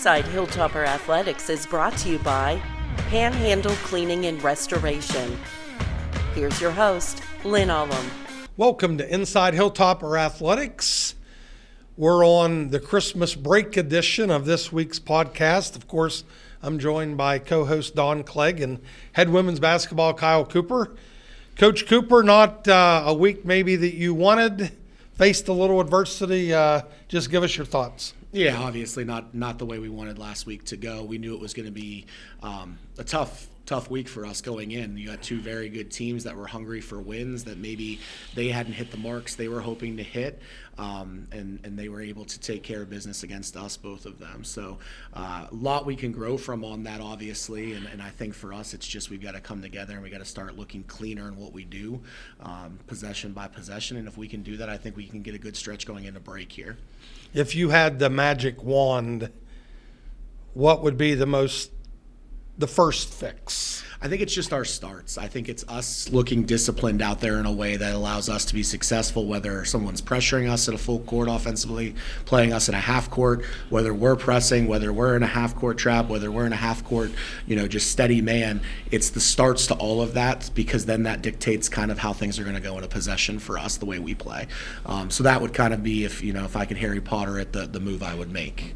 Inside Hilltopper Athletics is brought to you by Panhandle Cleaning and Restoration. Here's your host, Lynn Ullum. Welcome to Inside Hilltopper Athletics. We're on the Christmas break edition of this week's podcast. Of course, I'm joined by co-host Don Clegg and head women's basketball Kyle Cooper. Coach Cooper, not a week maybe that you wanted, faced a little adversity. Just give us your thoughts. Yeah, obviously not the way we wanted last week to go. We knew it was going to be a tough week for us going in. You got two very good teams that were hungry for wins that maybe they hadn't hit the marks they were hoping to hit, and they were able to take care of business against us, both of them. So a lot we can grow from on that, obviously, and I think for us it's just we've got to come together and we got to start looking cleaner in what we do, possession by possession, and if we can do that, I think we can get a good stretch going into break here. If you had the magic wand, what would be the first fix? I think it's just our starts. I think it's us looking disciplined out there in a way that allows us to be successful, whether someone's pressuring us at a full court offensively, playing us in a half court, whether we're pressing, whether we're in a half court trap, whether we're in a half court, just steady man. It's the starts to all of that, because then that dictates kind of how things are going to go in a possession for us, the way we play. So that would kind of be, if I could Harry Potter it, the move I would make.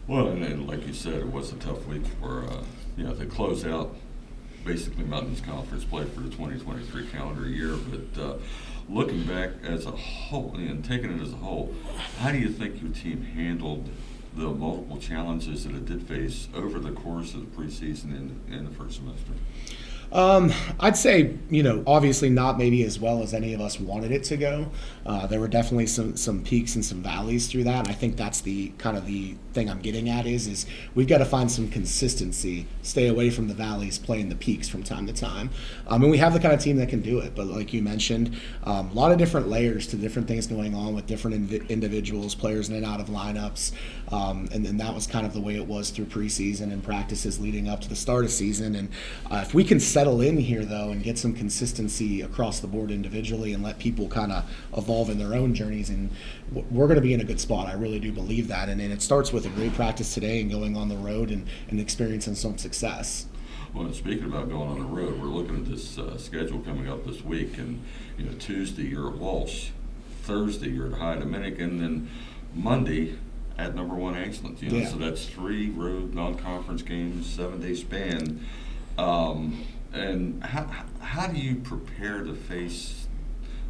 Well, and like you said, it was a tough week for to close out basically Mountains Conference play for the 2023 calendar year. But looking back as a whole and taking it as a whole, how do you think your team handled the multiple challenges that it did face over the course of the preseason and the first semester? I'd say, obviously not maybe as well as any of us wanted it to go. There were definitely some peaks and some valleys through that. And I think that's the kind of the thing I'm getting at is we've got to find some consistency, stay away from the valleys, playing the peaks from time to time. And we have the kind of team that can do it. But like you mentioned, a lot of different layers to different things going on with different individuals, players in and out of lineups. And that was kind of the way it was through preseason and practices leading up to the start of season. And if we can settle in here, though, and get some consistency across the board individually and let people kind of evolve in their own journeys, and we're going to be in a good spot. I really do believe that. And it starts with a great practice today and going on the road and experiencing some success. Well, speaking about going on the road, we're looking at this schedule coming up this week. And, Tuesday you're at Walsh, Thursday you're at High Dominican, then Monday at number one Excellence. So that's 3 road non-conference games, 7-day span. And how do you prepare to face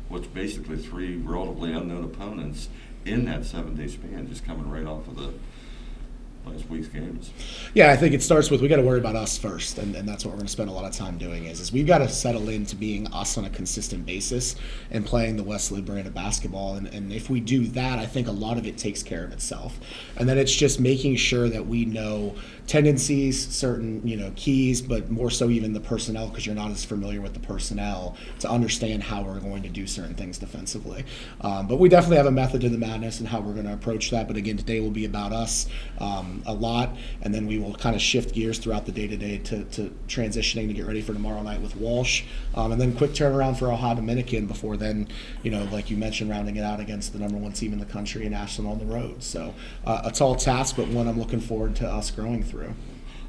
what's basically 3 relatively unknown opponents in that 7-day span, just coming right off of the last week's games? Yeah, I think it starts with we got to worry about us first, and that's what we're going to spend a lot of time doing is we've got to settle into being us on a consistent basis and playing the Wesley brand of basketball. And if we do that, I think a lot of it takes care of itself. And then it's just making sure that we know tendencies, certain keys, but more so even the personnel, because you're not as familiar with the personnel to understand how we're going to do certain things defensively. But we definitely have a method to the madness and how we're going to approach that. But again, today will be about us a lot, and then we will kind of shift gears throughout the day-to-day to transitioning to get ready for tomorrow night with Walsh, and then quick turnaround for High Dominican before then, like you mentioned, rounding it out against the number one team in the country and Ashland on the road. So a tall task, but one I'm looking forward to us growing through.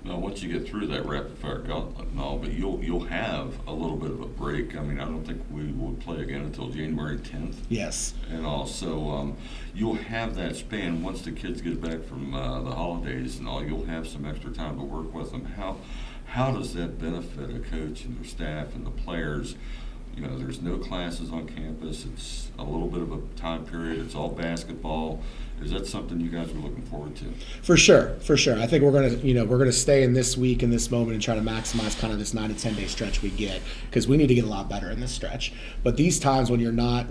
Now, once you get through that rapid-fire gauntlet and all, but you'll have a little bit of a break. I mean, I don't think we would play again until January 10th. Yes. And also, you'll have that span once the kids get back from the holidays and all. You'll have some extra time to work with them. How does that benefit a coach and their staff and the players? There's no classes on campus. It's a little bit of a time period. It's all basketball. Is that something you guys are looking forward to? For sure. I think we're gonna stay in this week in this moment and try to maximize kind of this 9 to 10 day stretch we get, because we need to get a lot better in this stretch. But these times when you're not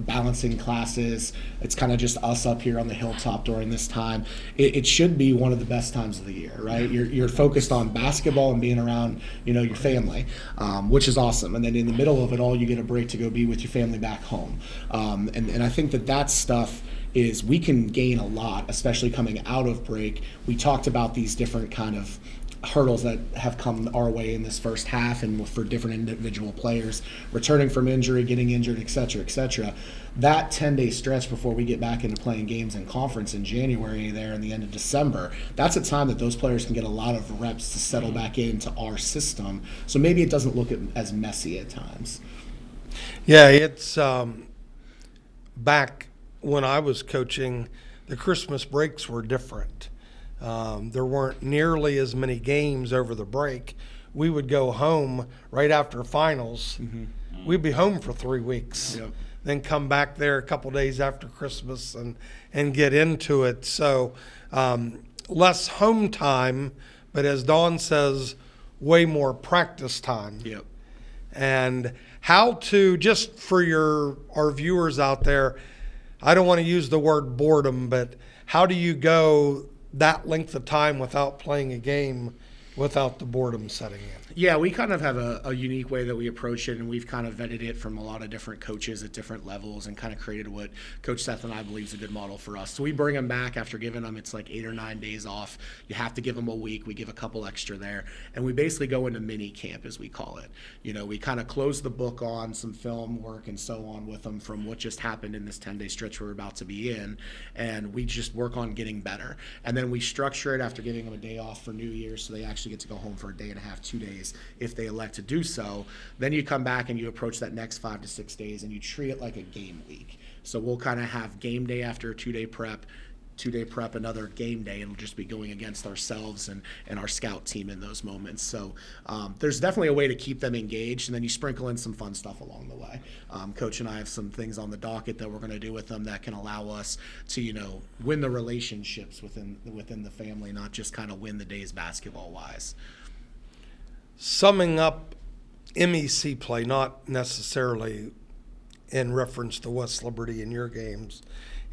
balancing classes, it's kind of just us up here on the hilltop during this time. It should be one of the best times of the year, right? You're focused on basketball and being around your family, which is awesome. And then in the middle of it all, you get a break to go be with your family back home. And I think that stuff is we can gain a lot, especially coming out of break. We talked about these different kind of hurdles that have come our way in this first half, and for different individual players returning from injury, getting injured, et cetera, that 10-day stretch before we get back into playing games in conference in January there in the end of December, that's a time that those players can get a lot of reps to settle back into our system. So maybe it doesn't look as messy at times. Yeah, it's back when I was coaching, the Christmas breaks were different. There weren't nearly as many games over the break. We would go home right after finals. Mm-hmm. We'd be home for 3 weeks, yep. Then come back there a couple days after Christmas and get into it. So less home time, but as Dawn says, way more practice time. Yep. And how to, just for our viewers out there, I don't want to use the word boredom, but how do you go that length of time without playing a game without the boredom setting in? Yeah, we kind of have a unique way that we approach it, and we've kind of vetted it from a lot of different coaches at different levels and kind of created what Coach Seth and I believe is a good model for us. So we bring them back after giving them, it's like 8 or 9 days off. You have to give them a week. We give a couple extra there, and we basically go into mini camp, as we call it. You know, we kind of close the book on some film work and so on with them from what just happened in this 10-day stretch we're about to be in, and we just work on getting better. And then we structure it after giving them a day off for New Year's, so they actually get to go home for a day and a half, 2 days, if they elect to do so. Then you come back and you approach that next 5 to 6 days and you treat it like a game week. So we'll kind of have game day after a 2-day prep, 2-day prep, another game day, and we'll just be going against ourselves and our scout team in those moments. So there's definitely a way to keep them engaged, and then you sprinkle in some fun stuff along the way. Coach and I have some things on the docket that we're going to do with them that can allow us to, you know, win the relationships within the family, not just kind of win the days basketball-wise. Summing up MEC play, not necessarily in reference to West Liberty in your games,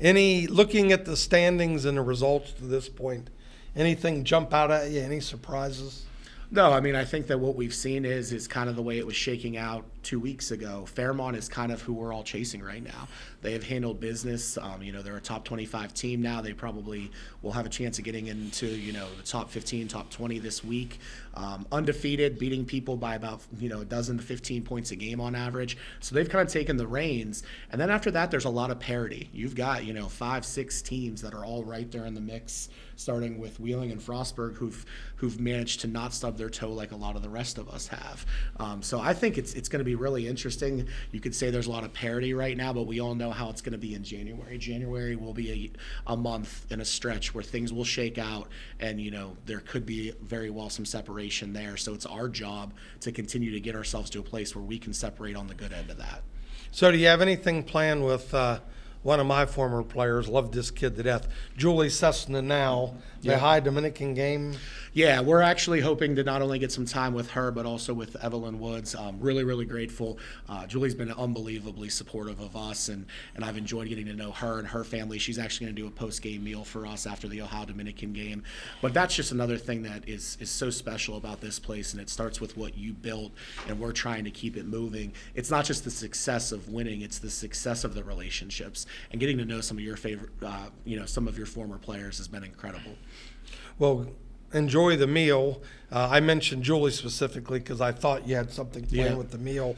looking at the standings and the results to this point, anything jump out at you, any surprises? No, I mean, I think that what we've seen is kind of the way it was shaking out 2 weeks ago. Fairmont is kind of who we're all chasing right now. They have handled business. You know, they're a top 25 team now. They probably will have a chance of getting into, you know, the top 15, top 20 this week. Undefeated, beating people by about, you know, 12 to 15 points a game on average. So they've kind of taken the reins. And then after that, there's a lot of parity. You've got, you know, 5, 6 teams that are all right there in the mix, starting with Wheeling and Frostburg, who've managed to not stub their toe like a lot of the rest of us have. So I think it's going to be really interesting. You could say there's a lot of parity right now, but we all know how it's going to be in January. January will be a month in a stretch where things will shake out, and, you know, there could be very well some separation there. So it's our job to continue to get ourselves to a place where we can separate on the good end of that. So do you have anything planned with one of my former players? Loved this kid to death, Julie Cessna now, the High Dominican game? Yeah, we're actually hoping to not only get some time with her, but also with Evelyn Woods. Really, really grateful. Julie's been unbelievably supportive of us, and I've enjoyed getting to know her and her family. She's actually going to do a post-game meal for us after the Ohio Dominican game. But that's just another thing that is so special about this place, and it starts with what you built, and we're trying to keep it moving. It's not just the success of winning, it's the success of the relationships. And getting to know some of your favorite, some of your former players has been incredible. Well, enjoy the meal. I mentioned Julie specifically because I thought you had something planned with the meal.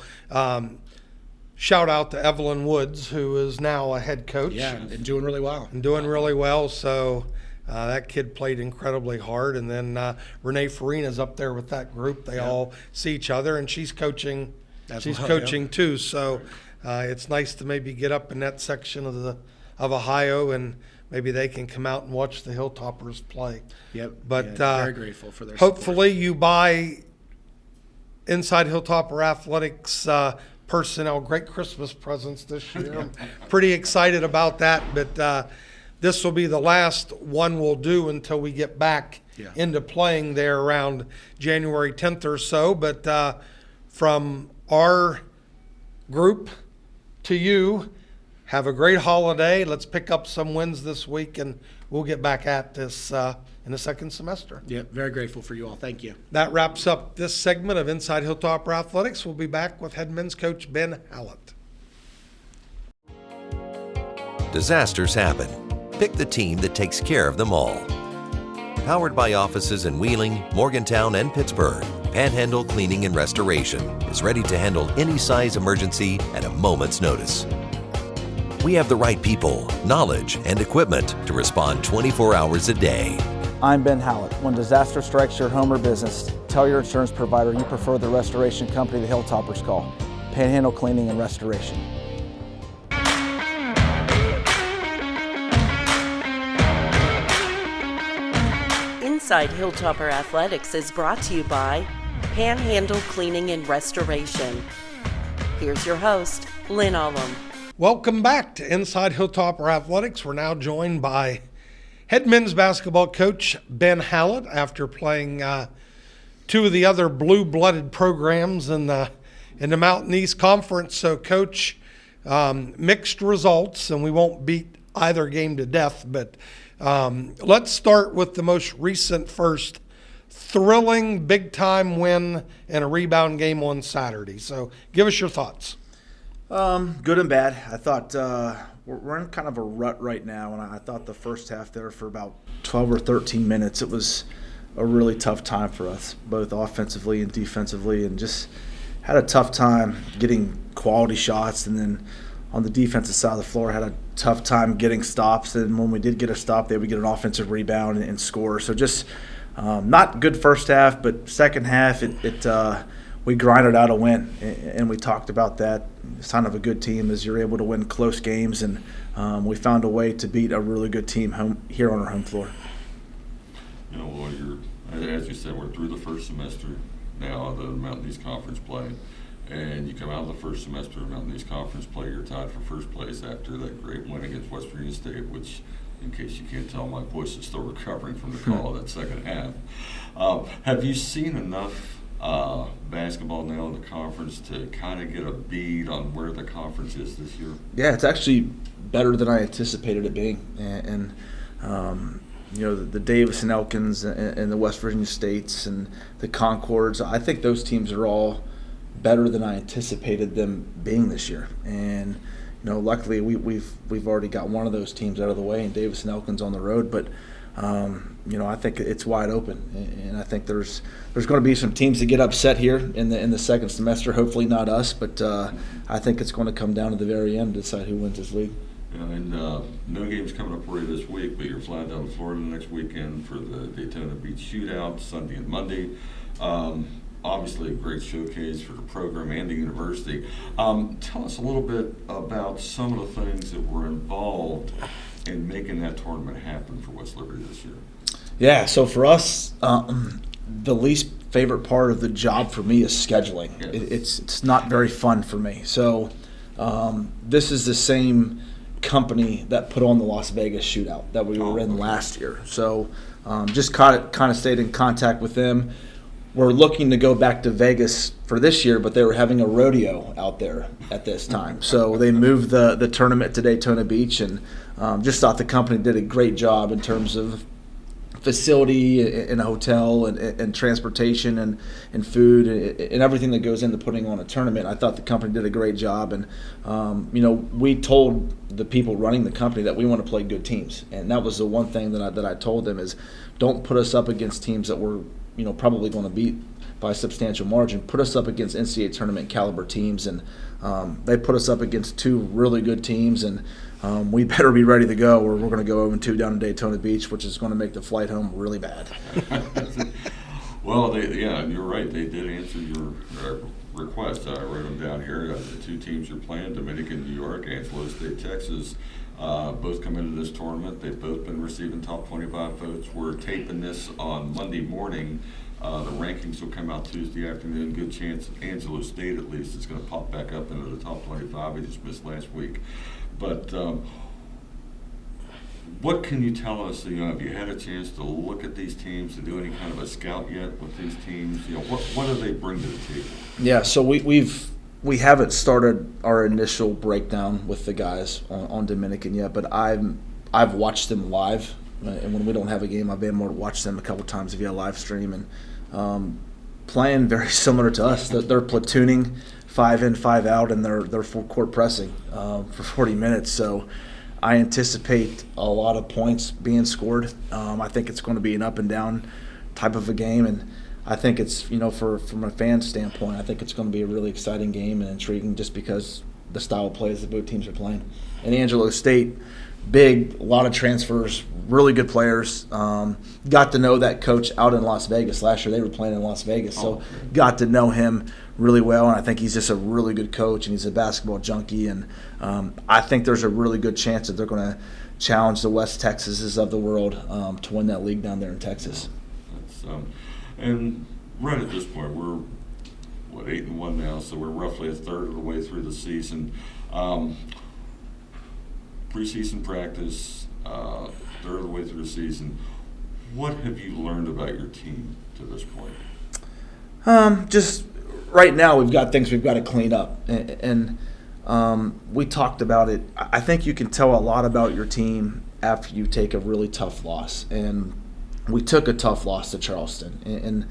Shout out to Evelyn Woods, who is now a head coach. Yeah, and doing really well. So that kid played incredibly hard. And then Renee Farina's up there with that group. They all see each other, and she's coaching. Too. So it's nice to maybe get up in that section of Ohio, and maybe they can come out and watch the Hilltoppers play. Yep. But very grateful for their hopefully support. You buy Inside Hilltopper Athletics personnel great Christmas presents this year. I'm pretty excited about that. But this will be the last one we'll do until we get back into playing there around January 10th or so. But from our group to you, have a great holiday. Let's pick up some wins this week, and we'll get back at this in the second semester. Yep, very grateful for you all. Thank you. That wraps up this segment of Inside Hilltopper Athletics. We'll be back with head men's coach Ben Hallett. Disasters happen. Pick the team that takes care of them all. Powered by offices in Wheeling, Morgantown, and Pittsburgh, Panhandle Cleaning and Restoration is ready to handle any size emergency at a moment's notice. We have the right people, knowledge, and equipment to respond 24 hours a day. I'm Ben Hallett. When disaster strikes your home or business, tell your insurance provider you prefer the restoration company the Hilltoppers call, Panhandle Cleaning and Restoration. Inside Hilltopper Athletics is brought to you by Panhandle Cleaning and Restoration. Here's your host, Lynn Ullum. Welcome back to Inside Hilltopper Athletics. We're now joined by head men's basketball coach Ben Hallett after playing two of the other blue-blooded programs in the Mountain East Conference. So, Coach, mixed results, and we won't beat either game to death, but let's start with the most recent first thrilling big-time win and a rebound game on Saturday. So give us your thoughts. Good and bad. I thought we're in kind of a rut right now, and I thought the first half there for about 12 or 13 minutes, it was a really tough time for us, both offensively and defensively, and just had a tough time getting quality shots, and then on the defensive side of the floor, had a tough time getting stops. And when we did get a stop, they would get an offensive rebound and score. So just not good first half, but second half, we grinded out a win. And we talked about that. Sign of a good team is you're able to win close games. And we found a way to beat a really good team here on our home floor. You know, well, as you said, we're through the first semester now of the Mountain East Conference play. And you come out of the first semester of Mountain East Conference play, you're tied for first place after that great win against West Virginia State, which, in case you can't tell, my voice is still recovering from the call of that second half. Have you seen enough basketball now in the conference to kind of get a bead on where the conference is this year? Yeah, it's actually better than I anticipated it being. And you know, the Davis and Elkins and the West Virginia States and the Concords, I think those teams are all better than I anticipated them being this year. And you know, luckily we've already got one of those teams out of the way, and Davis and Elkins on the road. But you know, I think it's wide open, and I think there's going to be some teams that get upset here in the second semester. Hopefully not us, but I think it's going to come down to the very end to decide who wins this league. Yeah, and no games coming up for you this week, but you're flying down to Florida next weekend for the Daytona Beach Shootout Sunday and Monday. Obviously a great showcase for the program and the university. Tell us a little bit about some of the things that were involved in making that tournament happen for West Liberty this year. Yeah, so for us, the least favorite part of the job for me is scheduling. Yes. It's not very fun for me. So this is the same company that put on the Las Vegas Shootout that we were in last year. So just kind of stayed in contact with them. We're looking to go back to Vegas for this year, but they were having a rodeo out there at this time. So they moved the tournament to Daytona Beach, and just thought the company did a great job in terms of facility and a hotel and transportation and food and everything that goes into putting on a tournament. I thought the company did a great job, and you know, we told the people running the company that we want to play good teams, and that was the one thing that I told them is, don't put us up against teams that we're probably going to beat by a substantial margin. Put us up against NCAA tournament caliber teams, and they put us up against two really good teams, and we better be ready to go, or we're going to go 0-2 down in Daytona Beach, which is going to make the flight home really bad. Well, you're right. They did answer your request. I wrote them down here. The two teams you're playing, Dominican, New York, and Florida State, Texas, both come into this tournament. They've both been receiving top 25 votes. We're taping this on Monday morning. The rankings will come out Tuesday afternoon. Good chance Angelo State, at least, is going to pop back up into the top 25. We just missed last week. But what can you tell us? Have you had a chance to look at these teams, to do any kind of a scout yet with these teams? What do they bring to the table? Yeah, so we haven't started our initial breakdown with the guys on Dominican yet, but I've watched them live, and when we don't have a game, I've been able to watch them a couple times via live stream, and playing very similar to us. They're platooning 5 in, 5 out, and they're full court pressing for 40 minutes. So I anticipate a lot of points being scored. I think it's going to be an up and down type of a game, and I think it's, from a fan standpoint, I think it's going to be a really exciting game and intriguing just because the style of plays that both teams are playing. And Angelo State, big, a lot of transfers, really good players. Got to know that coach out in Las Vegas last year. They were playing in Las Vegas, so got to know him really well, and I think he's just a really good coach, and he's a basketball junkie, and I think there's a really good chance that they're going to challenge the West Texases of the world to win that league down there in Texas. And right at this point, we're 8-1 now, so we're roughly a third of the way through the season. Preseason practice, third of the way through the season. What have you learned about your team to this point? Just right now, we've got things we've got to clean up, and we talked about it. I think you can tell a lot about your team after you take a really tough loss, and we took a tough loss to Charleston, and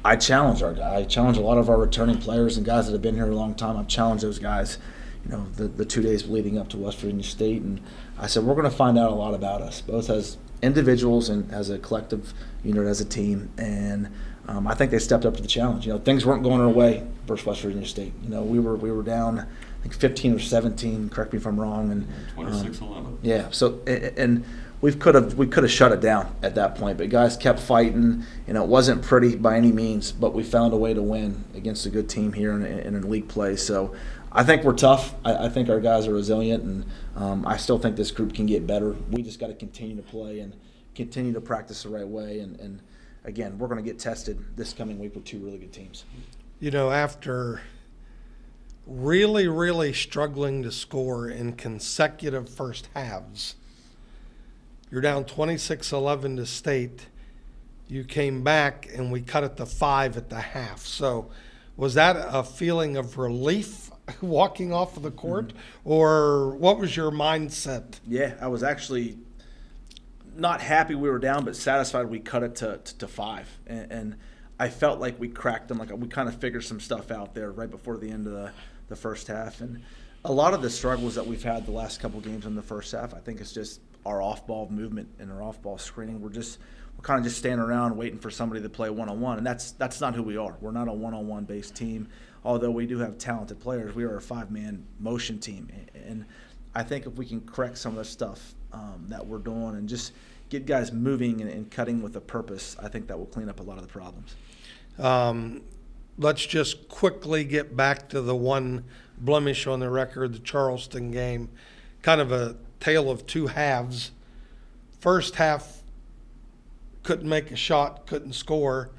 I challenge our guys. I challenge a lot of our returning players and guys that have been here a long time. I've challenged those guys, the 2 days leading up to West Virginia State, and I said we're going to find out a lot about us, both as individuals and as a collective unit, as a team, and I think they stepped up to the challenge. Things weren't going our way versus West Virginia State. We were down, I think 15 or 17. Correct me if I'm wrong. And 26-11. Yeah. So and we could have shut it down at that point, but guys kept fighting. It wasn't pretty by any means, but we found a way to win against a good team here in a league play. So I think we're tough. I think our guys are resilient, and I still think this group can get better. We just got to continue to play and continue to practice the right way. And again, we're going to get tested this coming week with two really good teams. After really, really struggling to score in consecutive first halves, you're down 26-11 to State. You came back, and we cut it to 5 at the half. So was that a feeling of relief walking off of the court, or what was your mindset? Yeah, I was actually not happy we were down, but satisfied we cut it to 5. And I felt like we cracked them. Like we kind of figured some stuff out there right before the end of the first half. And a lot of the struggles that we've had the last couple games in the first half, I think it's just our off-ball movement and our off-ball screening. We're kind of just standing around waiting for somebody to play one-on-one, and that's not who we are. We're not a one-on-one based team. Although we do have talented players, we are a 5-man motion team. And I think if we can correct some of the stuff that we're doing and just get guys moving and cutting with a purpose, I think that will clean up a lot of the problems. Let's just quickly get back to the one blemish on the record, the Charleston game. Kind of a tale of two halves. First half, couldn't make a shot, couldn't score.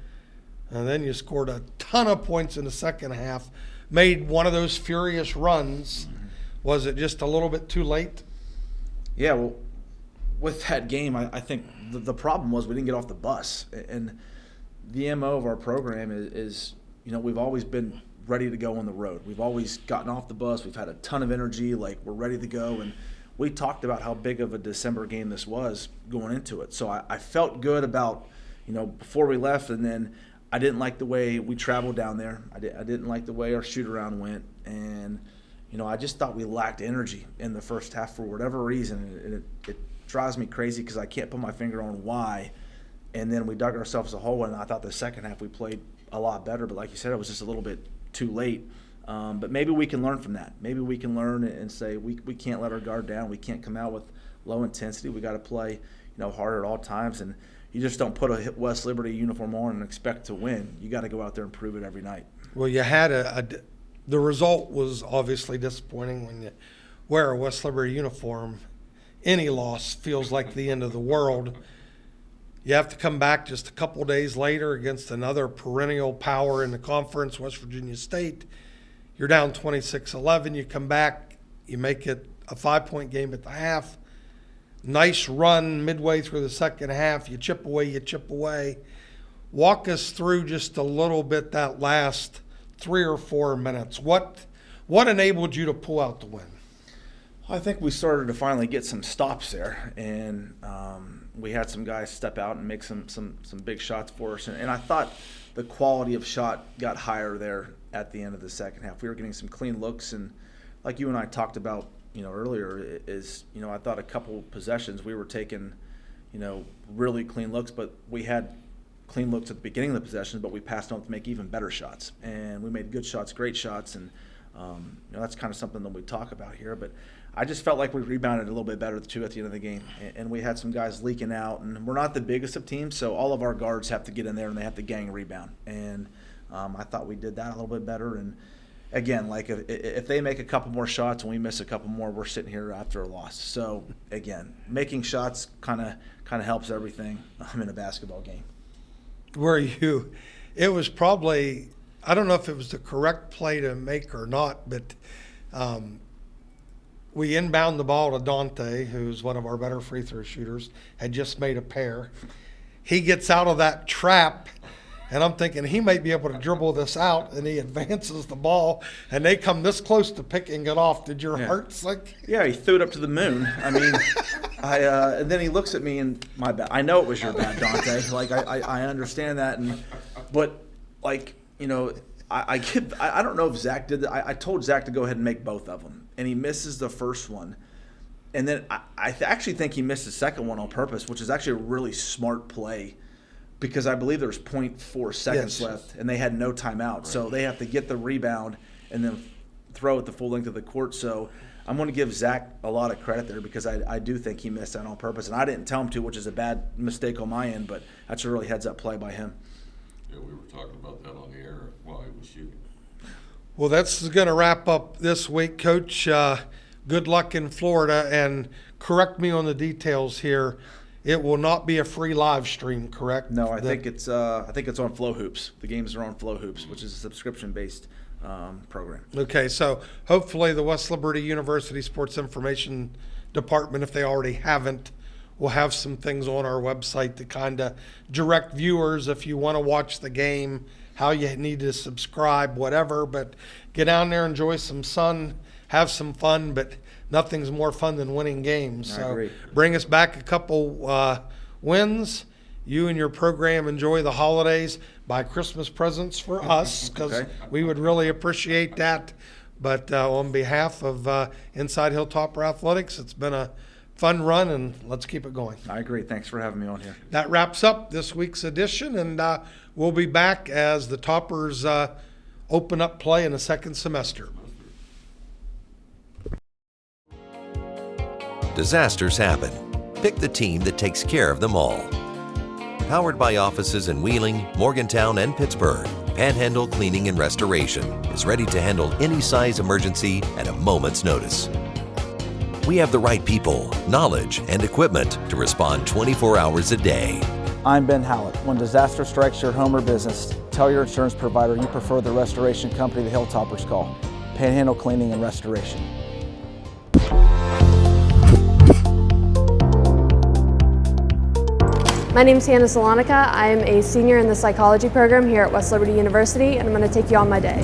And then you scored a ton of points in the second half, made one of those furious runs. Was it just a little bit too late? Yeah, well, with that game, I think the problem was we didn't get off the bus. And the MO of our program is we've always been ready to go on the road. We've always gotten off the bus. We've had a ton of energy, like we're ready to go. And we talked about how big of a December game this was going into it. So I felt good about, before we left, and then I didn't like the way we traveled down there. I didn't like the way our shoot-around went. And, I just thought we lacked energy in the first half for whatever reason. And it drives me crazy because I can't put my finger on why. And then we dug ourselves a hole, and I thought the second half we played a lot better. But like you said, it was just a little bit too late. But maybe we can learn from that. Maybe we can learn and say we can't let our guard down. We can't come out with low intensity. We got to play, harder at all times. And you just don't put a West Liberty uniform on and expect to win. You got to go out there and prove it every night. Well, you had the result was obviously disappointing when you wear a West Liberty uniform. Any loss feels like the end of the world. You have to come back just a couple days later against another perennial power in the conference, West Virginia State. You're down 26-11. You come back, you make it a 5-point game at the half. Nice run midway through the second half. You chip away. Walk us through just a little bit that last 3 or 4 minutes. What enabled you to pull out the win? I think we started to finally get some stops there, and we had some guys step out and make some big shots for us. And I thought the quality of shot got higher there at the end of the second half. We were getting some clean looks, and like you and I talked about earlier is, I thought a couple possessions we were taking, really clean looks, but we had clean looks at the beginning of the possession, but we passed on to make even better shots. And we made good shots, great shots, and that's kind of something that we talk about here. But I just felt like we rebounded a little bit better too at the end of the game, and we had some guys leaking out. And we're not the biggest of teams, so all of our guards have to get in there and they have to gang rebound. And I thought we did that a little bit better. And again, like if they make a couple more shots and we miss a couple more, we're sitting here after a loss. So again, making shots kind of helps everything in a basketball game. It was probably, I don't know if it was the correct play to make or not, but we inbound the ball to Dante, who's one of our better free throw shooters, had just made a pair. He gets out of that trap, and I'm thinking he might be able to dribble this out, and he advances the ball, and they come this close to picking it off. Did your heart sink? Yeah, he threw it up to the moon. I mean, and then he looks at me and my bad. I know it was your bad, Dante. Like I understand that, but like I don't know if Zach did that. I told Zach to go ahead and make both of them, and he misses the first one, and then I actually think he missed the second one on purpose, which is actually a really smart play. Because I believe there's 0.4 seconds left, and they had no timeout. Right. So they have to get the rebound and then throw it the full length of the court. So I'm going to give Zach a lot of credit there because I do think he missed that on purpose. And I didn't tell him to, which is a bad mistake on my end, but that's a really heads-up play by him. Yeah, we were talking about that on the air while he was shooting. Well, that's going to wrap up this week, Coach. Good luck in Florida, and correct me on the details here. It will not be a free live stream, correct? No, I think it's on Flow Hoops. The games are on Flow Hoops, which is a subscription-based program. Okay, so hopefully the West Liberty University Sports Information Department, if they already haven't, will have some things on our website to kind of direct viewers if you want to watch the game, how you need to subscribe, whatever. But get down there, enjoy some sun, have some fun, but nothing's more fun than winning games. I agree. Bring us back a couple wins. You and your program enjoy the holidays. Buy Christmas presents for us because we would really appreciate that. But on behalf of Inside Hilltopper Athletics, it's been a fun run, and let's keep it going. I agree. Thanks for having me on here. That wraps up this week's edition, and we'll be back as the Toppers open up play in the second semester. Disasters happen. Pick the team that takes care of them all. Powered by offices in Wheeling, Morgantown, and Pittsburgh, Panhandle Cleaning and Restoration is ready to handle any size emergency at a moment's notice. We have the right people, knowledge, and equipment to respond 24 hours a day. I'm Ben Hallett. When disaster strikes your home or business, tell your insurance provider you prefer the restoration company the Hilltoppers call, Panhandle Cleaning and Restoration. My name is Hannah Salonica. I'm a senior in the psychology program here at West Liberty University, and I'm going to take you on my day.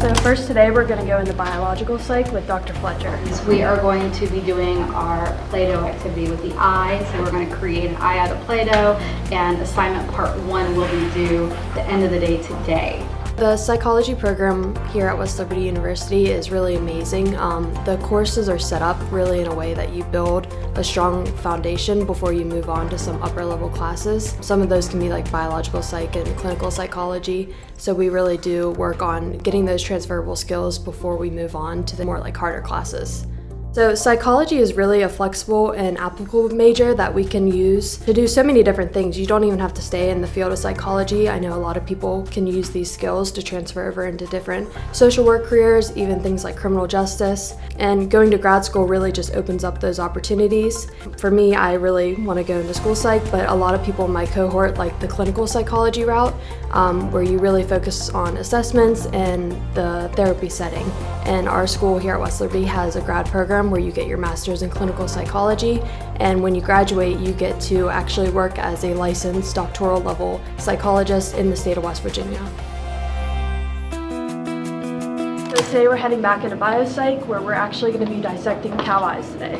So first today we're going to go into biological psych with Dr. Fletcher. We are going to be doing our Play-Doh activity with the eye. So we're going to create an eye out of Play-Doh, and assignment part 1 will be due the end of the day today. The psychology program here at West Liberty University is really amazing. The courses are set up really in a way that you build a strong foundation before you move on to some upper level classes. Some of those can be like biological psych and clinical psychology. So we really do work on getting those transferable skills before we move on to the more like harder classes. So psychology is really a flexible and applicable major that we can use to do so many different things. You don't even have to stay in the field of psychology. I know a lot of people can use these skills to transfer over into different social work careers, even things like criminal justice. And going to grad school really just opens up those opportunities. For me, I really want to go into school psych, but a lot of people in my cohort like the clinical psychology route, where you really focus on assessments and the therapy setting. And our school here at West Liberty has a grad program where you get your master's in clinical psychology, and when you graduate you get to actually work as a licensed doctoral level psychologist in the state of West Virginia. So today we're heading back into biopsych, where we're actually going to be dissecting cow eyes today.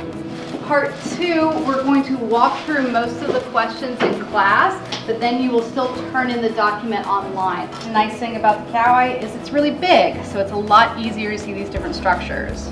part 2, we're going to walk through most of the questions in class, but then you will still turn in the document online. The nice thing about the cow eye is it's really big, so it's a lot easier to see these different structures.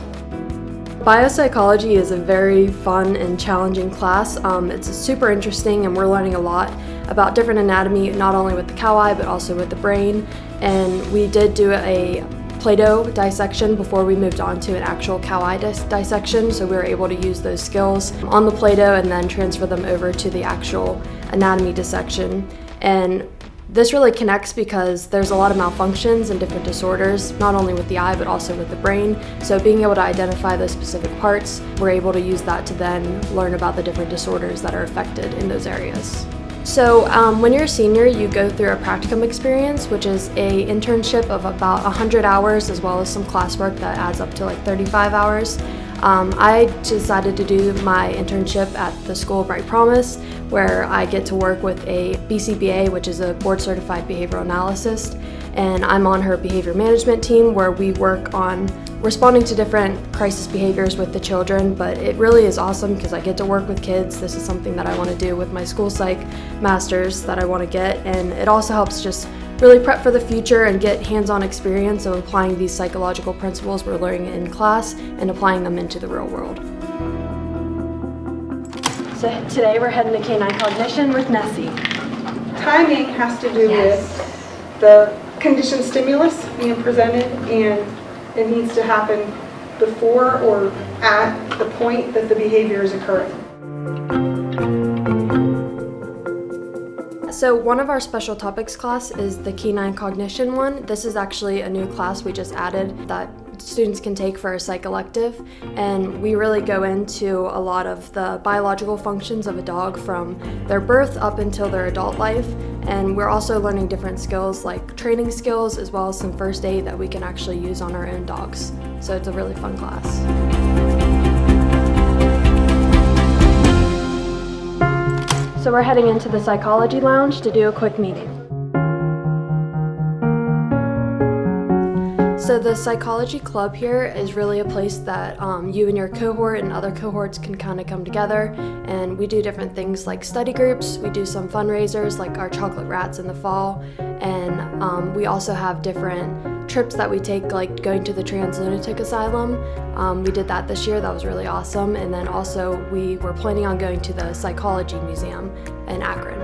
Biopsychology is a very fun and challenging class. It's super interesting, and we're learning a lot about different anatomy, not only with the cow eye, but also with the brain. And we did do a Play-Doh dissection before we moved on to an actual cow eye dissection, so we were able to use those skills on the Play-Doh and then transfer them over to the actual anatomy dissection. And this really connects because there's a lot of malfunctions and different disorders, not only with the eye but also with the brain. So being able to identify those specific parts, we're able to use that to then learn about the different disorders that are affected in those areas. So when you're a senior, you go through a practicum experience, which is a internship of about 100 hours, as well as some classwork that adds up to like 35 hours. I decided to do my internship at the School of Bright Promise, where I get to work with a BCBA, which is a board certified behavioral analyst, and I'm on her behavior management team, where we work on responding to different crisis behaviors with the children. But it really is awesome because I get to work with kids. This is something that I want to do with my school psych masters that I want to get, and it also helps just really prep for the future and get hands-on experience of applying these psychological principles we're learning in class and applying them into the real world. So today we're heading to canine cognition with Nessie. Timing has to do with the conditioned stimulus being presented, and it needs to happen before or at the point that the behavior is occurring. So one of our special topics class is the canine cognition one. This is actually a new class we just added that students can take for a psych elective, and we really go into a lot of the biological functions of a dog from their birth up until their adult life, and we're also learning different skills like training skills as well as some first aid that we can actually use on our own dogs. So it's a really fun class. So we're heading into the psychology lounge to do a quick meeting. So the psychology club here is really a place that you and your cohort and other cohorts can kind of come together, and we do different things like study groups. We do some fundraisers like our chocolate rats in the fall, and we also have different trips that we take, like going to the trans lunatic asylum. We did that this year. That was really awesome. And then also we were planning on going to the psychology museum in Akron.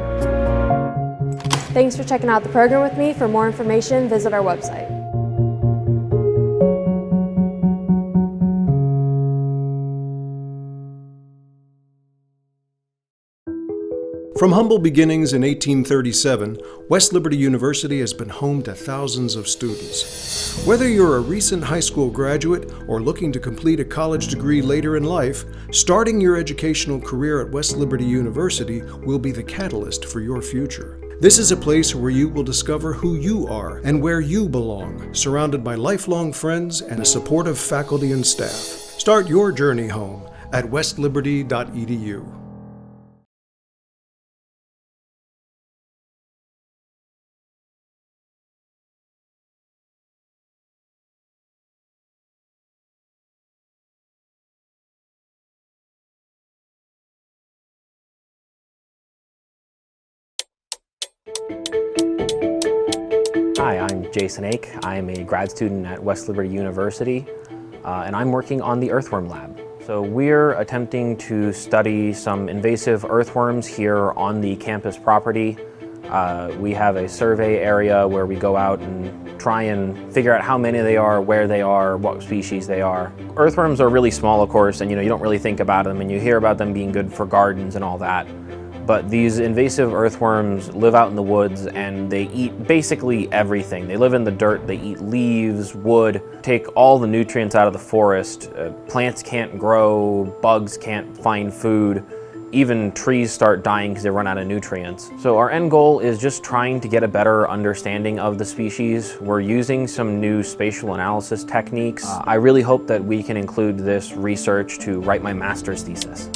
Thanks for checking out the program with me. For more information, visit our website. From humble beginnings in 1837, West Liberty University has been home to thousands of students. Whether you're a recent high school graduate or looking to complete a college degree later in life, starting your educational career at West Liberty University will be the catalyst for your future. This is a place where you will discover who you are and where you belong, surrounded by lifelong friends and a supportive faculty and staff. Start your journey home at westliberty.edu. Hi, I'm Jason Ake. I'm a grad student at West Liberty University, and I'm working on the earthworm lab. So we're attempting to study some invasive earthworms here on the campus property. We have a survey area where we go out and try and figure out how many they are, where they are, what species they are. Earthworms are really small, of course, and you don't really think about them, and you hear about them being good for gardens and all that. But these invasive earthworms live out in the woods, and they eat basically everything. They live in the dirt, they eat leaves, wood, take all the nutrients out of the forest. Plants can't grow, bugs can't find food, even trees start dying because they run out of nutrients. So our end goal is just trying to get a better understanding of the species. We're using some new spatial analysis techniques. I really hope that we can include this research to write my master's thesis.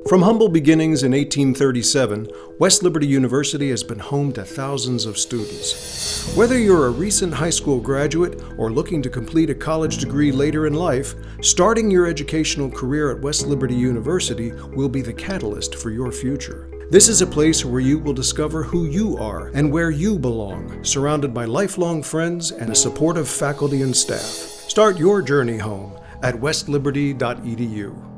From humble beginnings in 1837, West Liberty University has been home to thousands of students. Whether you're a recent high school graduate or looking to complete a college degree later in life, starting your educational career at West Liberty University will be the catalyst for your future. This is a place where you will discover who you are and where you belong, surrounded by lifelong friends and a supportive faculty and staff. Start your journey home at westliberty.edu.